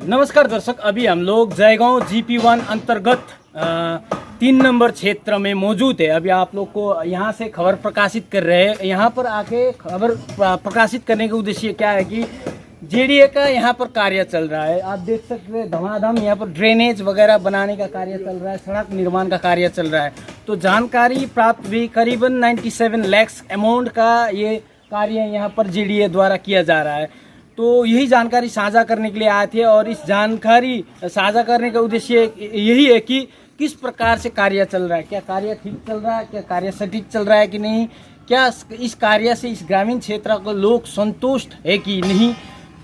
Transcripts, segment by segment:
नमस्कार दर्शक, अभी हम लोग जयगांव GP1 अंतर्गत 3 नंबर क्षेत्र में मौजूद है। अभी आप लोग को यहाँ से खबर प्रकाशित कर रहे हैं। यहाँ पर आके खबर प्रकाशित करने का उद्देश्य क्या है कि JDA का यहाँ पर कार्य चल रहा है। आप देख सकते हैं धमाधम यहाँ पर ड्रेनेज वगैरह बनाने का कार्य चल रहा है, सड़क निर्माण का कार्य चल रहा है। तो जानकारी प्राप्त हुई करीबन 97 लाख अमाउंट का ये कार्य यहाँ पर JDA द्वारा किया जा रहा है। तो यही जानकारी साझा करने के लिए आए थे और इस जानकारी साझा करने का उद्देश्य यही है कि किस प्रकार से कार्य चल रहा है, क्या कार्य ठीक चल रहा है, क्या कार्य सटीक चल रहा है कि नहीं, क्या इस कार्य से इस ग्रामीण क्षेत्र को लोग संतुष्ट है कि नहीं,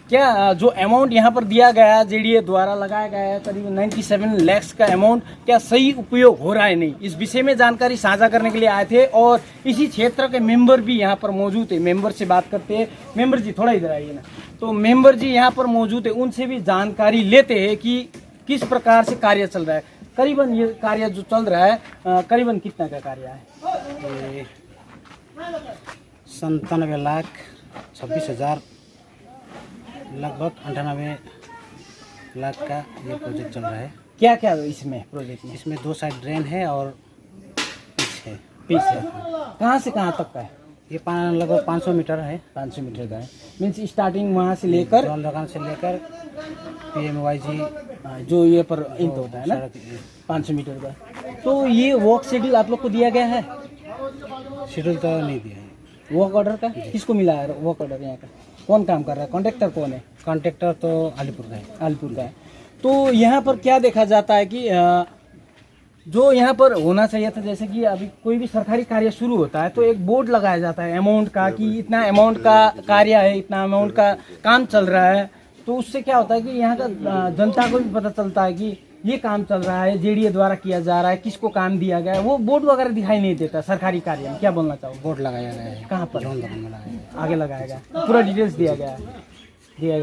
क्या जो अमाउंट यहाँ पर दिया गया JDA द्वारा लगाया गया है करीब 97 लाख का अमाउंट, क्या सही उपयोग हो रहा है नहीं, इस विषय में जानकारी साझा करने के लिए आए थे। और इसी क्षेत्र के मेंबर भी यहाँ पर मौजूद है। मेंबर से बात करते हैं। मेंबर जी थोड़ा इधर आइए ना। तो मेंबर जी यहाँ पर मौजूद है, उनसे भी जानकारी लेते हैं कि किस प्रकार से कार्य चल रहा है। करीबन ये कार्य जो चल रहा है करीबन कितना का कार्य है? 97,26,000 लगभग 98 लाख का ये प्रोजेक्ट चल रहा है। क्या क्या इसमें प्रोजेक्ट में? इसमें 2 साइड ड्रेन है और पीस है। कहाँ से कहाँ तक का है? ये लगभग 500 मीटर है। 500 मीटर का है। मीन्स स्टार्टिंग वहाँ से लेकर दुकान से लेकर PMYG जो ये पर इंत होता है ना 500 मीटर का। तो ये वर्क शेड्यूल आप लोग को दिया गया है? शेड्यूल तो नहीं दिया है। वर्क ऑर्डर का किसको मिला है? वर्क ऑर्डर यहाँ का कौन काम कर रहा है? कॉन्ट्रैक्टर कौन है? कॉन्ट्रैक्टर तो अलीपुर का है। अलीपुर का है। तो यहाँ पर क्या देखा जाता है कि जो यहाँ पर होना चाहिए था, जैसे कि अभी कोई भी सरकारी कार्य शुरू होता है तो एक बोर्ड लगाया जाता है अमाउंट का कि इतना अमाउंट का कार्य है, इतना अमाउंट का काम चल रहा है। तो उससे क्या होता है कि यहाँ का जनता को भी पता चलता है कि ये काम चल रहा है, JDA द्वारा किया जा रहा है, किसको काम दिया गया है। वो बोर्ड वगैरह दिखाई नहीं देता सरकारी कार्य में। क्या बोलना चाहो? बोर्ड लगाया गया है। कहाँ पर? लगाया आगे लगाया गया, पूरा डिटेल्स दिया गया है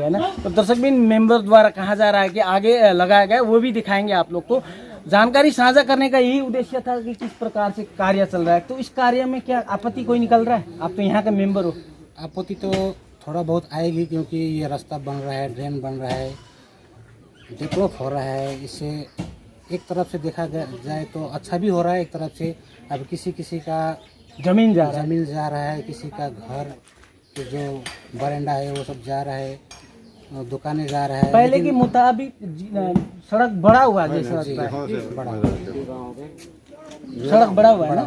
ना। तो दर्शक भी मेंबर द्वारा कहा जा रहा है कि आगे लगाया गया, वो भी दिखाएंगे आप लोग को। जानकारी साझा करने का यही उद्देश्य था कि किस प्रकार से कार्य चल रहा है। तो इस कार्य में क्या आपत्ति कोई निकल रहा है? आप तो यहाँ का मेंबर हो। आपत्ति तो थोड़ा बहुत आएगी, क्योंकि ये रास्ता बन रहा है, ड्रेन बन रहा है, डेवलप हो रहा है। इससे एक तरफ से देखा जाए तो अच्छा भी हो रहा है, एक तरफ से अब किसी का जमीन जा रहा है, किसी का घर के जो बरामदा है वो सब जा रहा है, दुकानें जा रहा है। पहले के मुताबिक सड़क बड़ा हुआ है, जैसे सड़क बड़ा हुआ है ना।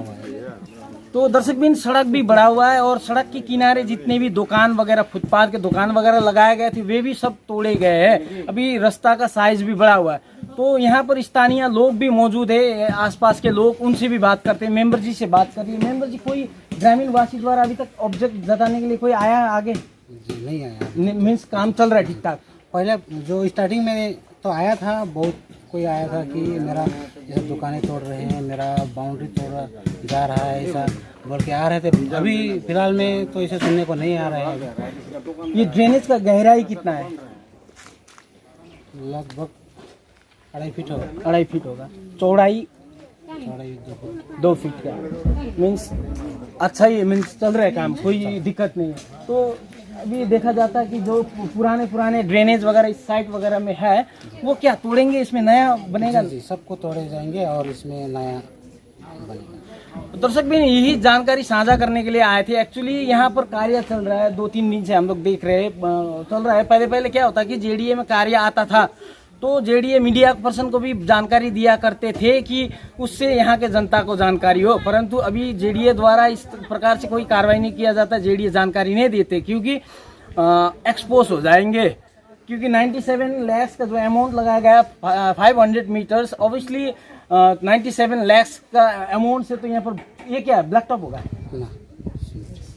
तो दर्शक बिन सड़क भी बड़ा हुआ है और सड़क के किनारे जितने भी दुकान वगैरह, फुटपाथ के दुकान वगैरह लगाए गए थे वे भी सब तोड़े गए हैं। अभी रास्ता का साइज भी बड़ा हुआ है। तो यहाँ पर स्थानीय लोग भी मौजूद है, आसपास के लोग, उनसे भी बात करते हैं। मेंबर जी से बात करिए। मेंबर जी, कोई ग्रामीण वासी द्वारा अभी तक ऑब्जेक्ट जताने के लिए कोई आया आगे? नहीं आया। मीन्स काम चल रहा है ठीक ठाक? पहले जो स्टार्टिंग में तो आया था, बहुत कोई आया था कि मेरा जैसे दुकानें तोड़ रहे हैं, मेरा बाउंड्री तोड़ा जा रहा है, ऐसा बोल के आ रहे थे। अभी फिलहाल में तो इसे सुनने को नहीं आ रहा है। ये ड्रेनेज का गहराई कितना है? लगभग 2.5 फीट होगा। 2.5 फीट होगा। चौड़ाई 2 फीट का। मीन्स अच्छा ही, मीन्स चल रहा है काम, कोई दिक्कत नहीं है। तो अभी देखा जाता है कि जो पुराने ड्रेनेज वगैरह इस साइड वगैरह में है वो क्या तोड़ेंगे, इसमें नया बनेगा? जी, सबको तोड़े जाएंगे और इसमें नया बनेगा। दर्शक भी यही जानकारी साझा करने के लिए आए थे। एक्चुअली यहाँ पर कार्य चल रहा है, 2-3 दिन से हम लोग देख रहे हैं चल रहा है। पहले क्या होता कि JDA में कार्य आता था तो JDA मीडिया पर्सन को भी जानकारी दिया करते थे कि उससे यहाँ के जनता को जानकारी हो। परंतु अभी JDA द्वारा इस प्रकार से कोई कार्रवाई नहीं किया जाता, JDA जानकारी नहीं देते क्योंकि एक्सपोज हो जाएंगे। क्योंकि 97 लाख का जो अमाउंट लगाया गया 500 मीटर्स, ऑब्वियसली 97 लाख का अमाउंट से तो यहाँ पर ये क्या है, ब्लैक टॉप होगा,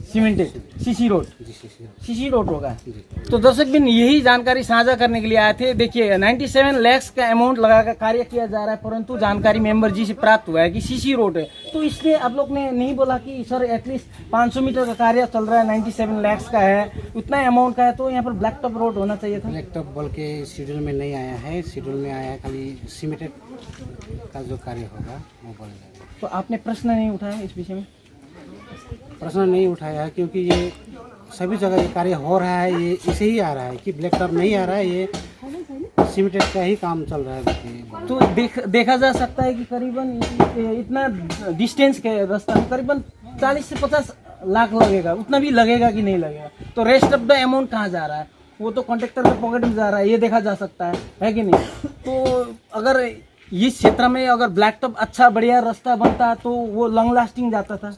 सीमेंटेड CC रोड होगा। तो दर्शक बिन यही जानकारी साझा करने के लिए आए थे। देखिए 97 लाख का अमाउंट लगाकर कार्य किया जा रहा है, परंतु जानकारी मेंबर जी से प्राप्त हुआ है कि CC रोड है। तो इसलिए आप लोग ने नहीं बोला कि सर एटलीस्ट 500 मीटर का कार्य चल रहा है, 97 लाख का है, उतना अमाउंट का है, तो यहाँ पर ब्लैक टॉप रोड होना चाहिए था। ब्लैक टॉप बोल के शेड्यूल में नहीं आया है। शेड्यूल में आया है खाली सीमेंटेड का जो कार्य होगा वो बोलेगा। तो आपने प्रश्न नहीं उठाया इस विषय में? प्रश्न नहीं उठाया है, क्योंकि ये सभी जगह ये कार्य हो रहा है, ये इसे ही आ रहा है कि ब्लैक टॉप नहीं आ रहा है, ये सीमेंटेड का ही काम चल रहा है देखिए। तो देखा जा सकता है कि करीबन इतना डिस्टेंस के रास्ता में करीबन 40 से 50 लाख लगेगा, उतना भी लगेगा कि नहीं लगेगा। तो रेस्ट ऑफ द अमाउंट कहाँ जा रहा है, वो तो कॉन्ट्रैक्टर के पॉकेट में जा रहा है, ये देखा जा सकता है कि नहीं। तो अगर इस क्षेत्र में अगर ब्लैक टॉप अच्छा बढ़िया रास्ता बनता तो वो लॉन्ग लास्टिंग जाता था।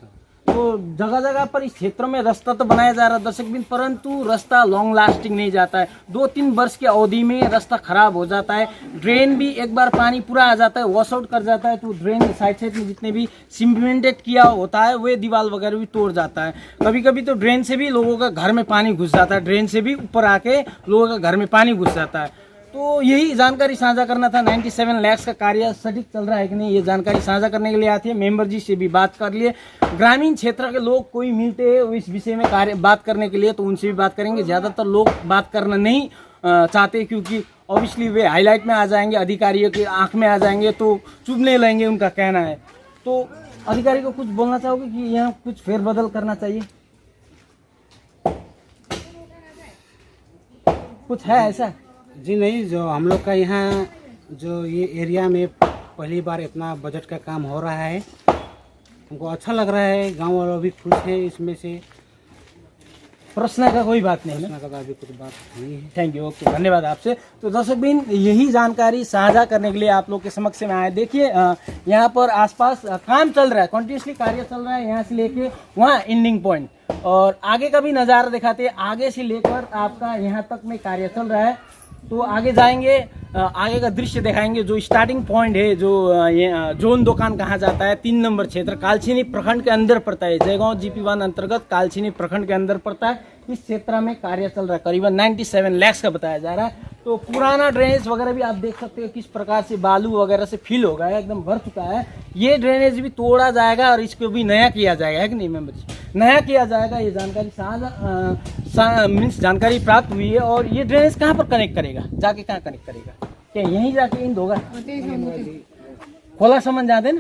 तो जगह जगह पर इस क्षेत्र में रास्ता तो बनाया जा रहा है दर्शक बिन, परंतु रास्ता लॉन्ग लास्टिंग नहीं जाता है। 2-3 वर्ष की अवधि में रास्ता खराब हो जाता है। ड्रेन भी एक बार पानी पूरा आ जाता है, वॉश आउट कर जाता है, तो ड्रेन साइड में जितने भी सीमेंटेड किया होता है वे दीवार वगैरह भी तोड़ जाता है। कभी कभी तो ड्रेन से भी लोगों का घर में पानी घुस जाता है, ड्रेन से भी ऊपर आके लोगों का घर में पानी घुस जाता है। तो यही जानकारी साझा करना था। 97 लाख का कार्य सटीक चल रहा है कि नहीं, ये जानकारी साझा करने के लिए आती है। मेंबर जी से भी बात कर लिए, ग्रामीण क्षेत्र के लोग कोई मिलते हैं इस विषय में कार्य बात करने के लिए, तो उनसे भी बात करेंगे। ज़्यादातर लोग बात करना नहीं चाहते, क्योंकि ऑब्वियसली वे हाईलाइट में आ जाएंगे, अधिकारियों की आंख में आ जाएंगे तो चुभने लगेंगे, उनका कहना है। तो अधिकारी को कुछ बोलना चाहोगे कि यहाँ कुछ फेरबदल करना चाहिए, कुछ है ऐसा? जी नहीं, जो हम लोग का यहाँ जो ये एरिया में पहली बार इतना बजट का काम हो रहा है, हमको अच्छा लग रहा है। गांव वालों भी खुश हैं इसमें से। प्रश्न का कोई बात नहीं है, प्रश्न का अभी कुछ बात नहीं है। थैंक यू, ओके, धन्यवाद आपसे। तो दर्शक बिन, यही जानकारी साझा करने के लिए आप लोग के समक्ष में आए। देखिए यहाँ पर आसपास काम चल रहा है, कंटिन्यूसली कार्य चल रहा है, यहाँ से लेके वहाँ एंडिंग पॉइंट, और आगे का भी नज़ारा दिखाते हैं। आगे से लेकर आपका यहाँ तक में कार्य चल रहा है। तो आगे जाएंगे, आगे का दृश्य दिखाएंगे। जो स्टार्टिंग पॉइंट है, जो ये जोन दुकान कहा जाता है, 3 नंबर क्षेत्र कालचीनी प्रखंड के अंदर पड़ता है। जयगांव GP1 अंतर्गत कालचीनी प्रखंड के अंदर पड़ता है। इस क्षेत्र में कार्य चल रहा है, करीबन 97 लाख का बताया जा रहा है। तो पुराना ड्रेनेज वगैरह भी आप देख सकते हो किस प्रकार से बालू वगैरह से फिल हो गया है, एकदम भर चुका है। ये ड्रेनेज भी तोड़ा जाएगा और इसको भी नया किया जाएगा, है कि नहीं मेंबर जी? नया किया जाएगा। ये जानकारी मीन्स जानकारी प्राप्त हुई है। और ये ड्रेनेज कहाँ पर कनेक्ट करेगा, जाके कहाँ कनेक्ट करेगा, क्या यहीं जाके इंद होगा? खोला सम्म जाँदैन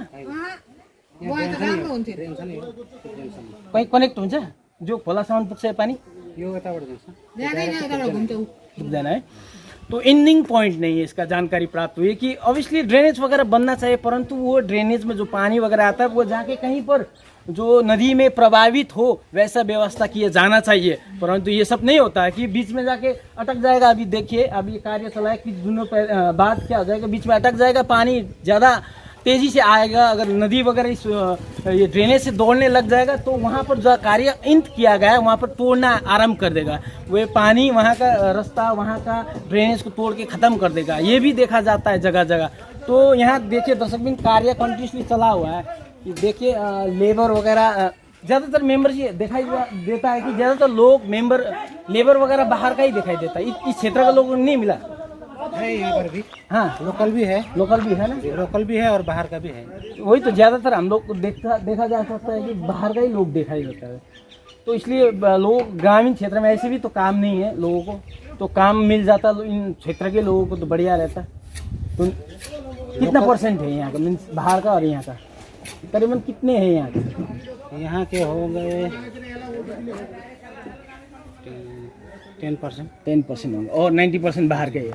कहीं कनेक्ट हुन्छ, जो खोलासम्म पुग्छ पानी यो यताबाट जान्छ, पुग्दैन है। तो एंडिंग पॉइंट नहीं है, इसका जानकारी प्राप्त हुई है कि ऑब्वियसली ड्रेनेज वगैरह बनना चाहिए, परंतु वो ड्रेनेज में जो पानी वगैरह आता है वो जाके कहीं पर जो नदी में प्रभावित हो वैसा व्यवस्था किया जाना चाहिए। परंतु ये सब नहीं होता है कि बीच में जाके अटक जाएगा। अभी देखिए, अभी ये कार्य चला है, कुछ दिनों बाद क्या हो जाएगा, बीच में अटक जाएगा, पानी ज़्यादा तेजी से आएगा। अगर नदी वगैरह इस ये ड्रेनेज से दौड़ने लग जाएगा तो वहाँ पर जो कार्य इंत किया गया है वहाँ पर तोड़ना आरंभ कर देगा। वो पानी वहाँ का रास्ता, वहाँ का ड्रेनेज को तोड़ के ख़त्म कर देगा। ये भी देखा जाता है जगह जगह। तो यहाँ देखिए दर्शक बिन, कार्य कंटिन्यूसली चला हुआ है। देखिए लेबर वगैरह ज़्यादातर मेंबर ये दिखाई देता है कि ज़्यादातर लोग लेबर वगैरह बाहर का ही दिखाई देता है। इस क्षेत्र का लोग नहीं मिला है यहाँ पर भी। हाँ, लोकल भी है ना, लोकल भी है और बाहर का भी है। वही तो ज़्यादातर हम लोग को देखा जा सकता है कि बाहर का ही लोग दिखाई देता है। तो इसलिए लोग ग्रामीण क्षेत्र में ऐसे भी तो काम नहीं है लोगों को, तो काम मिल जाता इन क्षेत्र के लोगों को तो बढ़िया रहता। तो कितना परसेंट है यहाँ का, मीन्स बाहर का और यहाँ का करीबन कितने हैं यहाँ के? यहाँ के हो गए 10% होंगे और 90% बाहर के हैं।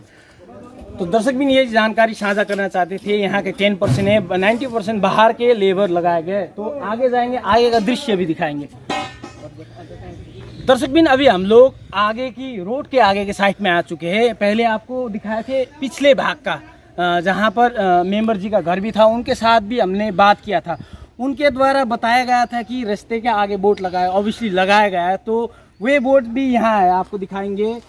तो दर्शक भी ये जानकारी साझा करना चाहते थे। यहाँ के 10% है, 90% बाहर के लेबर लगाए गए। तो आगे जाएंगे, आगे का दृश्य भी दिखाएंगे। दर्शक बिन, अभी हम लोग आगे की रोड के आगे के साइड में आ चुके हैं। पहले आपको दिखाए थे पिछले भाग का, जहाँ पर मेंबर जी का घर भी था, उनके साथ भी हमने बात किया था। उनके द्वारा बताया गया था कि रास्ते के आगे बोर्ड लगाया, ऑब्वियसली लगाया गया है। तो वे बोर्ड भी यहाँ है, आपको दिखाएंगे।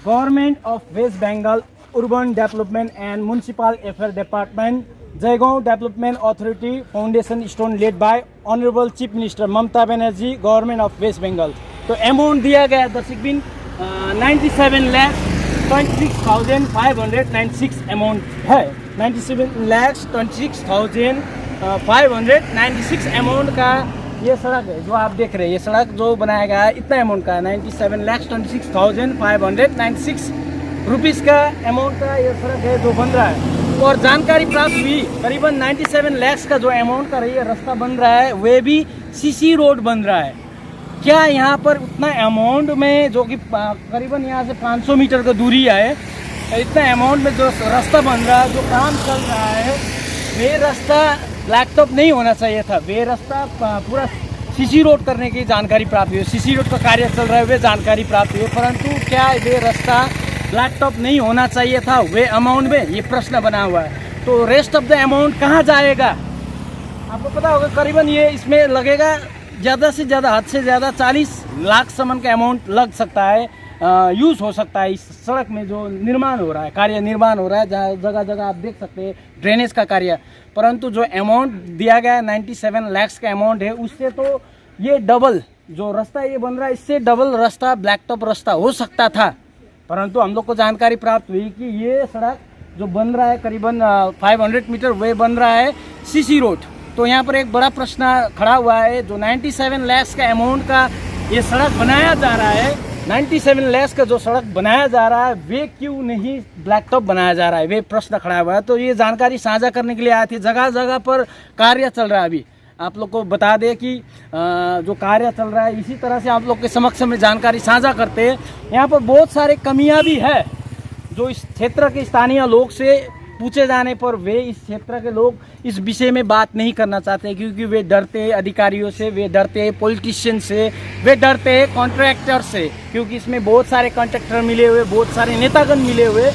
Government of West Bengal urban development and municipal affair department, Jaigaon development authority foundation stone laid by honourable chief minister Mamata Banerjee, government of West Bengal. तो अमाउंट दिया गया दर्शक बिन 97,26,596 अमाउंट है। 97,26,596 अमाउंट का ये सड़क है जो आप देख रहे हैं। ये सड़क जो बनाया गया है इतना अमाउंट का है, 97,26,596 रुपीज़ का अमाउंट का ये सड़क है जो बन रहा है। और जानकारी प्राप्त हुई करीबन 97 लाख का जो अमाउंट का ये रास्ता बन रहा है वे भी सीसी रोड बन रहा है। क्या यहाँ पर उतना अमाउंट में, जो कि करीबन यहाँ से 500 मीटर का दूरी है, इतना अमाउंट में जो रास्ता बन रहा है, जो काम चल रहा है, वे रास्ता ब्लैक टॉप नहीं होना चाहिए था। वे रास्ता पूरा सीसी रोड करने की जानकारी प्राप्त हुई है, सीसी रोड का कार्य चल रहा है, वे जानकारी प्राप्त हुई है। परंतु क्या वे रास्ता ब्लैक टॉप नहीं होना चाहिए था वे अमाउंट में, ये प्रश्न बना हुआ है। तो रेस्ट ऑफ द अमाउंट कहाँ जाएगा? आपको पता होगा करीबन ये इसमें लगेगा ज़्यादा से ज़्यादा, हद से ज़्यादा 40 लाख समन का अमाउंट लग सकता है, यूज़ हो सकता है इस सड़क में जो निर्माण हो रहा है, कार्य निर्माण हो रहा है, जहाँ जगह जगह आप देख सकते हैं ड्रेनेज का कार्य। परंतु जो अमाउंट दिया गया है 97 लाख का अमाउंट है, उससे तो ये डबल जो रास्ता ये बन रहा है, इससे डबल रास्ता ब्लैक टॉप रास्ता हो सकता था। परंतु हम लोग को जानकारी प्राप्त हुई कि ये सड़क जो बन रहा है करीबन 500 मीटर वे बन रहा है सीसी रोड। तो यहाँ पर एक बड़ा प्रश्न खड़ा हुआ है, जो 97 लाख का अमाउंट का ये सड़क बनाया जा रहा है, 97 लाख का जो सड़क बनाया जा रहा है, वे क्यों नहीं ब्लैक टॉप बनाया जा रहा है, वे प्रश्न खड़ा हुआ है। तो ये जानकारी साझा करने के लिए आए थे। जगह जगह पर कार्य चल रहा है। अभी आप लोग को बता दें कि जो कार्य चल रहा है, इसी तरह से आप लोग के समक्ष में जानकारी साझा करते हैं। यहाँ पर बहुत सारे कमियां भी है जो इस क्षेत्र के स्थानीय लोग से पूछे जाने पर वे इस क्षेत्र के लोग इस विषय में बात नहीं करना चाहते, क्योंकि वे डरते हैं अधिकारियों से, वे डरते हैं पॉलिटिशियन से, वे डरते हैं कॉन्ट्रैक्टर से, क्योंकि इसमें बहुत सारे कॉन्ट्रैक्टर मिले हुए, बहुत सारे नेतागण मिले हुए।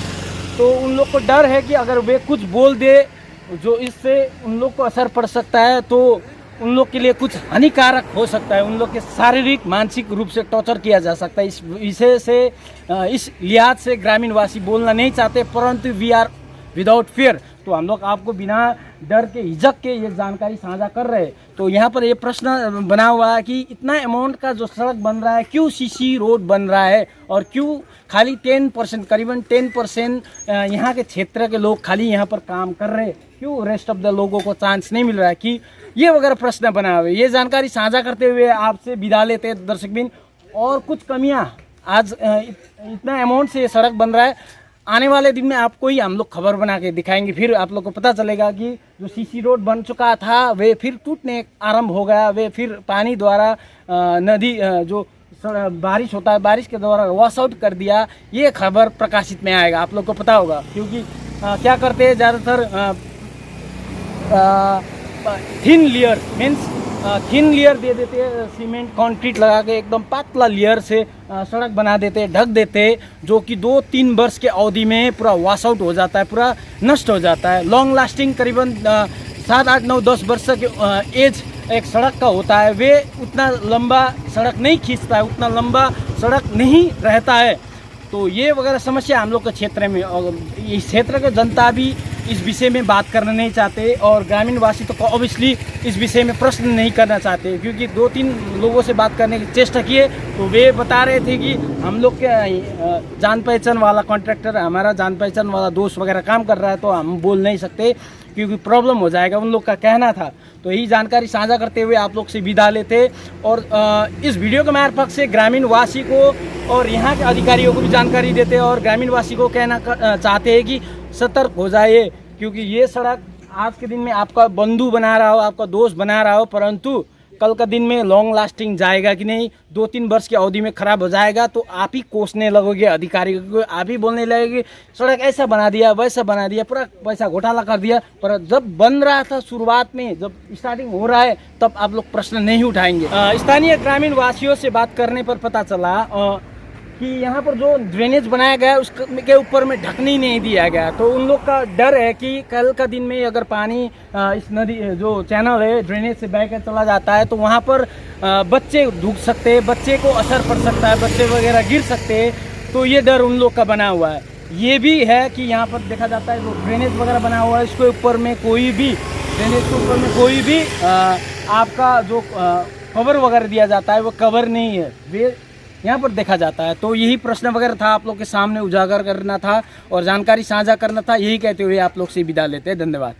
तो उन लोग को डर है कि अगर वे कुछ बोल दे जो इससे उन लोग को असर पड़ सकता है, तो उन लोग के लिए कुछ हानिकारक हो सकता है, उन लोग के शारीरिक मानसिक रूप से टॉर्चर किया जा सकता है। इस विषय से, इस लिहाज से ग्रामीण वासी बोलना नहीं चाहते, परंतु वी आर विदाउट फियर। तो हम लोग आपको बिना डर के, हिचक के ये जानकारी साझा कर रहे हैं। तो यहाँ पर ये प्रश्न बना हुआ है कि इतना अमाउंट का जो सड़क बन रहा है, क्यों सीसी रोड बन रहा है, और क्यों खाली 10%, करीबन 10% यहाँ के क्षेत्र के लोग खाली यहाँ पर काम कर रहे हैं, क्यों रेस्ट ऑफ द लोगों को चांस नहीं मिल रहा है, कि ये वगैरह प्रश्न बना हुए। ये जानकारी साझा करते हुए आपसे विदा लेते हैं दर्शकबिन। और कुछ कमियाँ आज इतना अमाउंट से ये सड़क बन रहा है, आने वाले दिन में आपको ही हम लोग खबर बना के दिखाएंगे। फिर आप लोग को पता चलेगा कि जो सीसी रोड बन चुका था वे फिर टूटने आरंभ हो गया, वे फिर पानी द्वारा नदी जो बारिश होता है, बारिश के द्वारा वॉश आउट कर दिया। ये खबर प्रकाशित में आएगा, आप लोग को पता होगा। क्योंकि क्या करते हैं ज़्यादातर thin layer means thin layer दे देते हैं, सीमेंट कंक्रीट लगा के एकदम पतला लेयर से सड़क बना देते हैं, ढक देते हैं, जो कि 2-3 वर्ष के अवधि में पूरा वॉश आउट हो जाता है, पूरा नष्ट हो जाता है। लॉन्ग लास्टिंग करीबन 7, 8, 9, 10 वर्ष के एज एक सड़क का होता है। वे उतना लंबा सड़क नहीं खींचता है, उतना लंबा सड़क नहीं रहता है। तो ये वगैरह समस्या हम लोग के क्षेत्र में, और इस क्षेत्र के जनता भी इस विषय में बात करना नहीं चाहते, और ग्रामीण वासी तो ऑब्वियसली इस विषय में प्रश्न नहीं करना चाहते। क्योंकि 2-3 लोगों से बात करने की चेष्टा किए तो वे बता रहे थे कि हम लोग के जान पहचान वाला कॉन्ट्रैक्टर, हमारा जान पहचान वाला दोस्त वगैरह काम कर रहा है, तो हम बोल नहीं सकते क्योंकि प्रॉब्लम हो जाएगा, उन लोग का कहना था। तो यही जानकारी साझा करते हुए आप लोग से विदा लेते, और इस वीडियो के मार्फत से ग्रामीण वासी को और यहाँ के अधिकारियों को भी जानकारी देते, और ग्रामीण वासी को कहना चाहते हैं कि सतर्क हो जाइए। क्योंकि ये सड़क आज के दिन में आपका बंधु बना रहा हो, आपका दोस्त बना रहा हो, परंतु कल का दिन में लॉन्ग लास्टिंग जाएगा कि नहीं, 2-3 वर्ष की अवधि में खराब हो जाएगा, तो आप ही कोसने लगोगे अधिकारियों को, आप ही बोलने लगेंगे सड़क ऐसा बना दिया, वैसा बना दिया, पूरा पैसा घोटाला कर दिया। पर जब बन रहा था शुरुआत में, जब स्टार्टिंग हो रहा है, तब आप लोग प्रश्न नहीं उठाएंगे। स्थानीय ग्रामीण वासियों से बात करने पर पता चला कि यहाँ पर जो ड्रेनेज बनाया गया है उसके ऊपर में ढकनी नहीं दिया गया। तो उन लोग का डर है कि कल का दिन में अगर पानी इस नदी जो चैनल है ड्रेनेज से बह कर चला जाता है, तो वहाँ पर बच्चे डूब सकते हैं, बच्चे को असर पड़ सकता है, बच्चे वगैरह गिर सकते हैं। तो ये डर उन लोग का बना हुआ है। ये भी है कि यहाँ पर देखा जाता है जो ड्रेनेज वगैरह बना हुआ है, इसके ऊपर में कोई भी ड्रेनेज के ऊपर में कोई भी आपका जो कवर वगैरह दिया जाता है वो कवर नहीं है, वे यहाँ पर देखा जाता है। तो यही प्रश्न वगैरह था, आप लोग के सामने उजागर करना था और जानकारी साझा करना था। यही कहते हुए आप लोग से विदा लेते हैं। धन्यवाद।